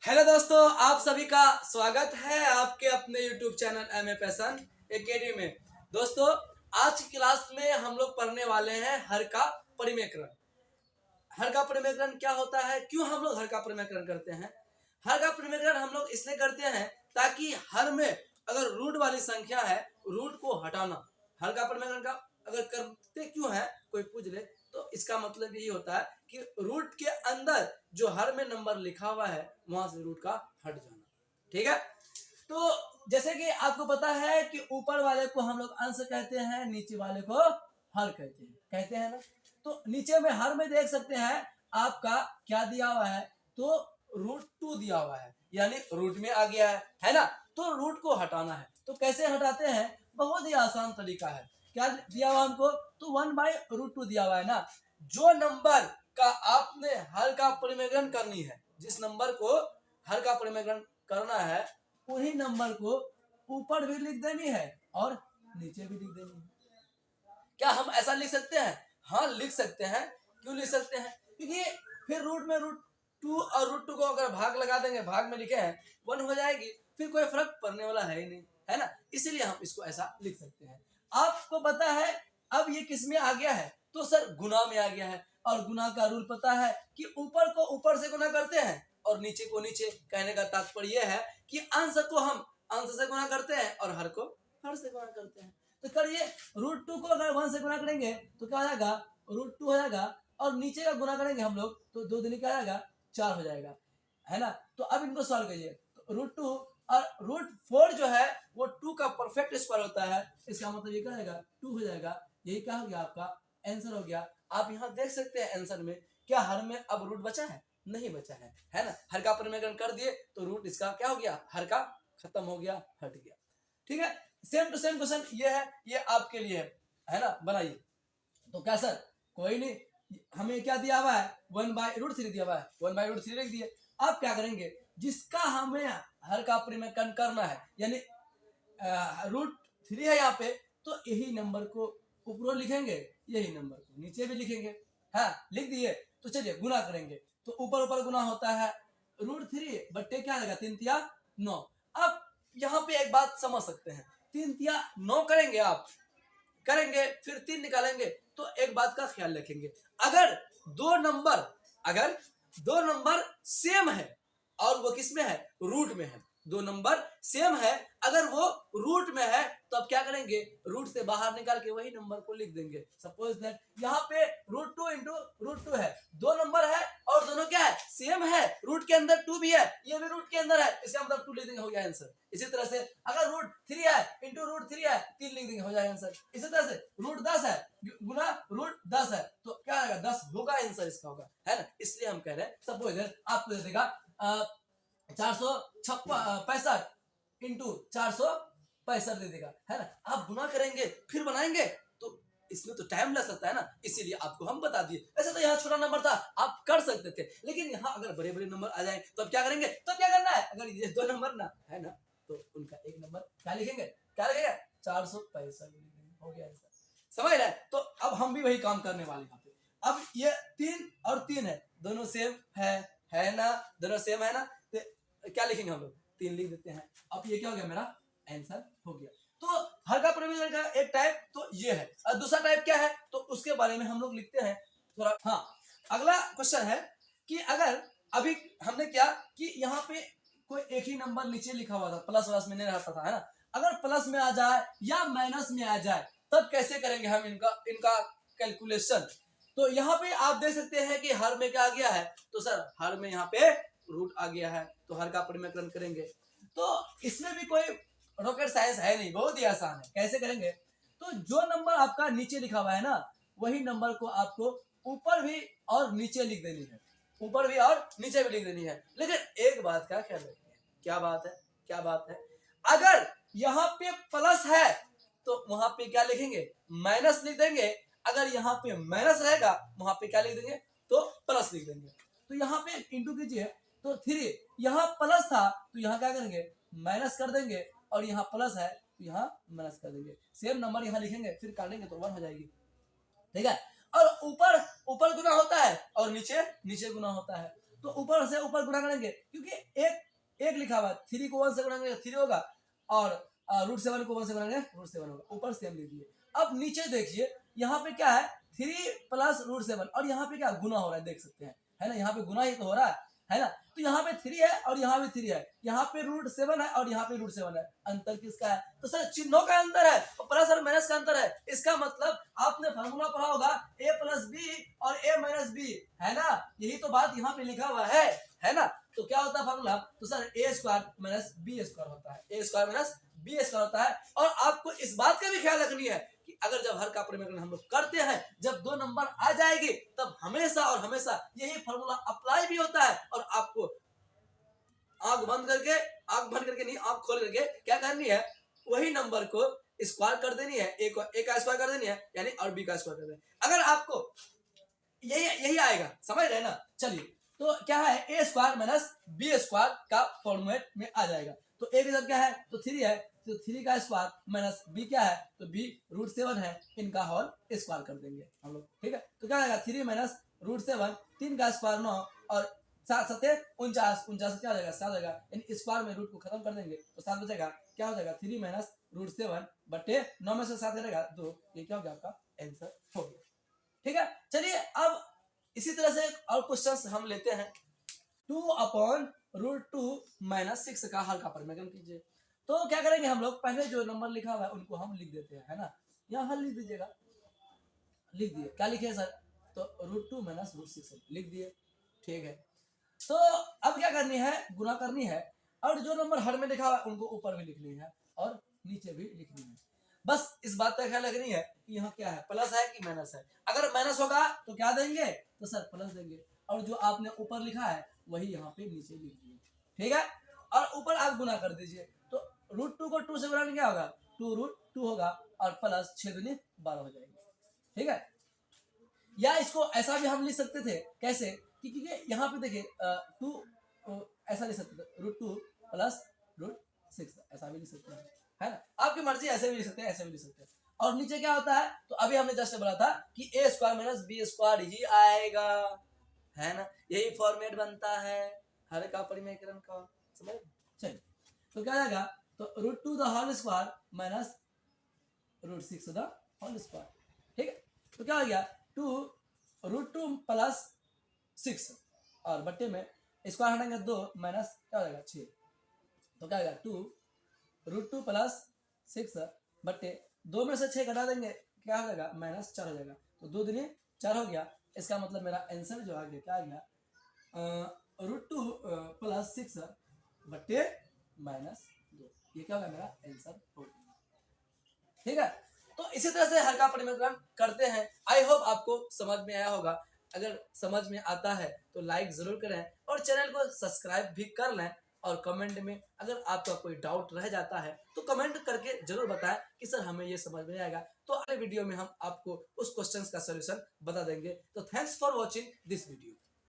Hello दोस्तों, आप सभी का स्वागत है आपके अपने YouTube channel M A passion academy में। दोस्तों, आज की क्लास में हम लोग पढ़ने वाले हैं हर का परिमेकरण। हर का परिमेकरण क्या होता है, क्यों हम लोग हर का परिमेकरण करते हैं? हर का परिमेकरण हम लोग इसलिए करते हैं ताकि हर में अगर रूट वाली संख्या है, रूट को हटाना। हर का परिमेकरण का अगर करते क्यों है, कोई पूछ ले तो इसका मतलब यही होता है कि रूट के अंदर जो हर में नंबर लिखा हुआ है वहां से रूट का हट जाना। ठीक है, तो जैसे कि आपको पता है कि ऊपर वाले को हम लोग अंश कहते हैं, नीचे वाले को हर कहते हैं ना। तो नीचे में हर में देख सकते हैं आपका क्या दिया हुआ है, तो √2 दिया हुआ है, यानी रूट में आ गया है ना। तो रूट को हटाना है, तो कैसे हटाते हैं? बहुत ही आसान तरीका है। क्या दिया हुआ हमको? तो 1/√2 दिया हुआ है ना। जो नंबर का आपने हर का परिमेकरण करनी है, जिस नंबर को हर का परिमेकरण करना है, उन्हीं नंबर को ऊपर भी लिख देनी है और नीचे भी लिख देनी है। क्या हम ऐसा लिख सकते हैं? हाँ, लिख सकते हैं। क्यों लिख सकते हैं? क्योंकि फिर रूट में √2 और √2 को अगर भाग लगा देंगे, भाग में लिखे हैं 1 हो जाएगी, फिर कोई फर्क पड़ने वाला है ही नहीं, है ना। इसीलिए हम इसको ऐसा लिख सकते हैं। आपको पता है अब ये किस में आ गया है? तो सर गुना में आ गया है। और गुना का रूल पता है कि ऊपर को ऊपर से गुना करते हैं और नीचे को नीचे। कहने का तात्पर्य है कि अंश को हम अंश से गुना करते हैं और हर को हर से गुना करते हैं। तो करिए, √2 को अगर 1 से गुना करेंगे तो क्या हो जाएगा? √2 हो जाएगा। और नीचे का गुना करेंगे हम लोग तो 2 दूनी क्या हो जाएगा? 4 हो जाएगा, है ना। तो अब इनको सॉल्व करिए, तो √2 और √4 जो है वो 2 का परफेक्ट स्क्वायर होता है। इसका मतलब ये क्या हो जाएगा? 2 हो जाएगा। यही क्या हो गया? आपका आंसर हो गया। आप यहाँ देख सकते हैं आंसर में क्या हर में अब रूट बचा है? नहीं बचा है ना। हर का परिमेकरण कर दिए तो रूट इसका क्या हो गया? हर का खत्म हो गया, हट गया। ठीक है, सेम टू सेम क्वेश्चन ये है, ये आपके लिए है ना। बनाइए। तो क्या सर? कोई नहीं, हमें क्या दिया हुआ है? 1/√3 दिया हुआ है, 1/√3 लिख दिए। आप क्या करेंगे? जिसका हमें हर का परिमेकरण करना है, यानी √3 है यहाँ पे, तो यही नंबर को ऊपर लिखेंगे, यही नंबर को नीचे भी लिखेंगे। हाँ, लिख दिए। तो चलिए गुना करेंगे, तो ऊपर ऊपर गुना होता है √3 बट्टे क्या आएगा? 3 तिया 9। अब यहाँ पे एक बात समझ सकते हैं, 3 तिया 9 करेंगे, आप करेंगे फिर 3 निकालेंगे। तो एक बात का ख्याल रखेंगे, अगर अगर दो नंबर सेम है और वो किस में है? रूट में है। दो नंबर सेम है, अगर वो रूट में है तो अब क्या करेंगे? रूट से बाहर निकाल के वही नंबर को लिख देंगे। सपोज दैट यहाँ पे √2 इंटू √2 है, दो नंबर है और दोनों क्या है? सेम है। रूट के अंदर 2 भी है, ये भी रूट के अंदर है, इसका मतलब 2 लिख देंगे, हो गया आंसर। इसी तरह से अगर √3 है इंटू √3 है, 3 लिख देंगे, हो जाएगा आंसर। इसी तरह से √10 है गुना √10 है, तो क्या आएगा? 10 होगा आंसर इसका, होगा, है ना। इसलिए हम कह रहे हैं सपोज आपको दे देगा 465 इंटू 465 दे देगा, है ना। आप गुना करेंगे फिर बनाएंगे तो इसमें तो टाइम लग सकता है ना, इसीलिए आपको हम बता दिए। ऐसे तो यहाँ छोटा नंबर था, आप कर सकते थे, लेकिन यहाँ अगर बड़े बड़े नंबर आ जाए तो अब क्या करेंगे? तो क्या करना है? अगर ये दो नंबर ना है ना, तो उनका एक नंबर क्या लिखेंगे? क्या लिखेंगे? 465 हो गया आंसर। समझ रहे? तो अब हम भी वही काम करने वाले हैं। अब ये 3 और 3 है, दोनों सेम है ना, दोनों सेम है ना। तो क्या लिखेंगे हम लोग? 3 लिख देते हैं। अब ये क्या हो गया? मेरा आंसर हो गया। तो हर का परिमेकरण का एक टाइप तो ये है, और दूसरा टाइप क्या है तो उसके बारे में हम लोग लिखते हैं थोड़ा। हाँ, अगला क्वेश्चन है कि अगर अभी हमने क्या कि यहाँ पे कोई एक ही नंबर नीचे लिखा हुआ था, प्लस वलस में नहीं रहता था, है ना। अगर प्लस में आ जाए या माइनस में आ जाए तब कैसे करेंगे हम इनका कैलकुलेशन? तो यहाँ पे आप देख सकते हैं कि हर में क्या आ गया है? तो सर हर में यहाँ पे रूट आ गया है, तो हर का परिमेकरण करेंगे। तो इसमें भी कोई रॉकेट साइंस है नहीं, बहुत ही आसान है। कैसे करेंगे? तो जो नंबर आपका नीचे लिखा हुआ है ना, वही नंबर को आपको ऊपर भी और नीचे लिख देनी है, ऊपर भी और नीचे भी लिख देनी है। लेकिन एक बात का ख्याल रखिए। क्या बात है? अगर यहाँ पे प्लस है तो वहां पे क्या लिखेंगे? माइनस लिख देंगे। अगर यहाँ पे माइनस रहेगा वहां पे क्या लिख देंगे? तो प्लस लिख देंगे। तो यहाँ पे इंटू कीजिए, तो 3 यहाँ प्लस था तो यहाँ क्या करेंगे? माइनस कर देंगे, और यहाँ प्लस है तो यहाँ माइनस कर देंगे। सेम नंबर यहाँ लिखेंगे, फिर काटेंगे तो 1 हो जाएगी। ठीक है, और ऊपर गुना होता है और नीचे गुना होता है। तो ऊपर से ऊपर गुणा करेंगे, क्योंकि एक लिखा हुआ है, 3 को 1 से गुणा करेंगे 3 होगा, और √7 को 1 से गुणा करेंगे √7 होगा। ऊपर सेम लिख दिए। अब नीचे देखिए, यहाँ पे क्या है, 3 प्लस √7, और यहाँ पे क्या गुना हो रहा है, देख सकते हैं, है ना, यहाँ पे गुना ही तो हो रहा है ना। तो यहाँ पे 3 है और यहाँ पे 3 है, यहाँ पे √7 है और यहाँ पे √7 है। अंतर किसका है? तो सर चिन्हों का अंतर है और प्लस और माइनस का अंतर है। इसका मतलब आपने फार्मूला पढ़ा होगा a प्लस बी और a माइनस बी, है ना, यही तो बात यहाँ पे लिखा हुआ है ना। तो क्या होता है फार्मूला? तो सर a² माइनस b² होता है, a² माइनस b² होता है। और आपको इस बात का भी ख्याल रखनी है कि अगर जब हर का परिमेकरण हम लोग करते हैं, जब 2 नंबर आ जाएगी, तब हमेशा और हमेशा यही फार्मूला अप्लाई भी होता है। और आपको आंख बंद करके नहीं, आंख खोल करके क्या करनी है, वही नंबर को स्क्वायर कर देनी है, ए का स्क्वायर कर देनी है, यानी और बी का स्क्वायर कर देनी है। अगर आपको यही आएगा, समझ रहे हैं ना। चलिए, तो क्या है, a² माइनस b² का फॉर्मेट में आ जाएगा। तो a की जगह क्या है, तो 3 है, तो 3 का स्क्वायर माइनस b क्या है, तो b √7 है, इनका होल स्क्वायर कर देंगे हम लोग, ठीक है। तो क्या आएगा, 3 माइनस √7, 3 का स्क्वायर 9 और 7 7 49, 49 क्या हो जाएगा, 7 हो जाएगा, यानी स्क्वायर में रूट को खत्म कर देंगे तो 7 बचेगा। क्या हो जाएगा, 3 माइनस √7 बटे 9 में से 7 रहेगा 2, ये क्या हो गया, आपका आंसर हो गया, ठीक है। चलिए, अब इसी तरह से और क्वेश्चंस हम लेते हैं। 2/√2 माइनस 6 का हल का परिमेकरण कीजिए। तो क्या करेंगे हम लोग, पहले जो नंबर लिखा हुआ है उनको हम लिख देते हैं, है ना। यहाँ हल लिख दीजिएगा, लिख दिए, क्या लिखे सर, तो √2 माइनस √6 लिख दिए, ठीक है। तो अब क्या करनी है, गुना करनी है, और जो नंबर हर में लिखा हुआ है उनको ऊपर भी लिखनी है और नीचे भी लिखनी है। बस इस बात का ख्याल रखनी है कि यहाँ क्या है, प्लस है कि माइनस है। अगर माइनस होगा तो क्या देंगे, तो सर प्लस देंगे, और जो आपने ऊपर लिखा है वही यहाँ पे नीचे लिख दिए, ठीक है। और ऊपर आप गुना कर दीजिए, तो √2 को 2 से गुना क्या होगा, 2√2 होगा, और प्लस 6 दूनी 12 हो जाएगी, ठीक है। या इसको ऐसा भी हम लिख सकते थे, कैसे, क्योंकि यहाँ पे देखिए 2 ऐसा लिख सकते थे, √2 प्लस √6 ऐसा भी लिख सकते हैं, है ना। आपकी मर्जी, ऐसे भी लिख सकते हैं, ऐसे भी लिख सकते हैं। और नीचे क्या होता है, तो अभी हमने जस्ट बोला था कि a² माइनस b² ही आएगा, है ना, यही फॉर्मेट बनता है हर का परिमेकरण का, समझ। चलिए, तो क्या आएगा, तो √2 the whole square minus √6 the whole square, ठीक है। तो क्या हो गया, 2√2 प्लस 6 और बट्टे में स्क्वायर हटाएंगे 2 माइनस क्या हो जाएगा 6, तो क्या आएगा 2√2 प्लस 6 बट्टे 2 में से 6 घटा देंगे, क्या हो जाएगा, -4 हो जाएगा। तो 2 दूनी 4 हो गया। इसका मतलब मेरा आंसर जो आ गया, क्या आ गया, √2 प्लस 6 बट्टे -2, ये क्या होगा, मेरा आंसर हो गया, ठीक है। तो इसी तरह से हर का परिमेकरण करते हैं। आई होप आपको समझ में आया होगा। अगर समझ में आता है तो लाइक जरूर करें और चैनल को सब्सक्राइब भी कर लें। और कमेंट में अगर आपका कोई डाउट रह जाता है तो कमेंट करके जरूर बताएं कि सर हमें ये समझ में आएगा, तो अगले वीडियो में हम आपको उस क्वेश्चन का सॉल्यूशन बता देंगे। तो thanks for watching this video.